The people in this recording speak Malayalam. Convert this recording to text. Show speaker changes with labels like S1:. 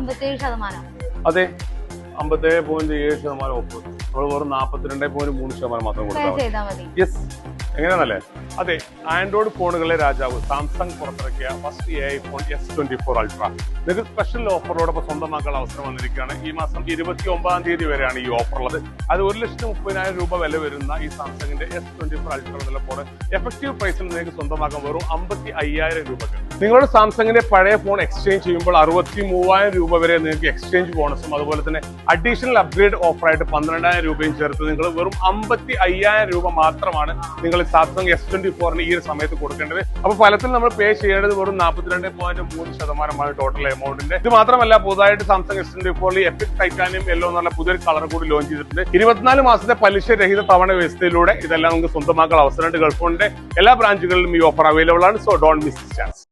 S1: 57%.
S2: അതെ, 57.7% ഓഫ്. നമ്മൾ വെറും 42.3% മാത്രം കൊടുത്താൽ യെസ്. എങ്ങനെയാണല്ലേ? അതെ, ആൻഡ്രോയിഡ് ഫോണുകളിലെ രാജാവ് സാംസങ് പുറത്തിറക്കിയ first AI phone S24 Ultra നിങ്ങൾക്ക് സ്പെഷ്യൽ ഓഫറിലൂടെ സ്വന്തമാക്കാൻ അവസരം വന്നിരിക്കുകയാണ്. ഈ മാസം 29-ാം തീയതി വരെയാണ് ഈ ഓഫർ ഉള്ളത്. അത് 1,30,000 രൂപ വില വരുന്ന ഈ സാംസങ്ങിന്റെ S24 Ultra എന്നുള്ള ഫോൺ എഫക്റ്റീവ് പ്രൈസിൽ നിങ്ങൾക്ക് സ്വന്തമാക്കാൻ വെറും 55,000 രൂപയ്ക്ക്. നിങ്ങളുടെ സാംസങ്ങിന്റെ പഴയ ഫോൺ എക്സ്ചേഞ്ച് ചെയ്യുമ്പോൾ 63,000 രൂപ വരെ നിങ്ങൾക്ക് എക്സ്ചേഞ്ച് ബോണസും അതുപോലെ തന്നെ അഡീഷണൽ അപ്ഗ്രേഡ് ഓഫറായിട്ട് 12,000 രൂപയും ചേർത്ത് നിങ്ങൾ വെറും 55,000 രൂപ മാത്രമാണ് നിങ്ങൾ സാംസങ് S24 ഈ ഒരു സമയത്ത് കൊടുക്കേണ്ടത്. അപ്പൊ ഫലത്തിൽ നമ്മൾ പേ ചെയ്യേണ്ടത് വെറും 42.3% ടോട്ടൽ എമൗണ്ടിന്റെ. ഇത് മാത്രമല്ല, പുതുതായിട്ട് Samsung S24 EPIC titanium yellow എന്നുള്ള പുതിയൊരു കളർ കൂടി ലോഞ്ച് ചെയ്തിട്ടുണ്ട്. 24 മാസത്തെ പലിശ രഹിത തവണ വ്യവസ്ഥയിലൂടെ ഇതെല്ലാം നമുക്ക് സ്വന്തമാക്കാൻ അവസരമുണ്ട്. ഗൾഫ് ഫോണിന്റെ എല്ലാ ബ്രാഞ്ചുകളിലും ഈ ഓഫർ അവൈലബിൾ ആണ്. So don't miss this chance.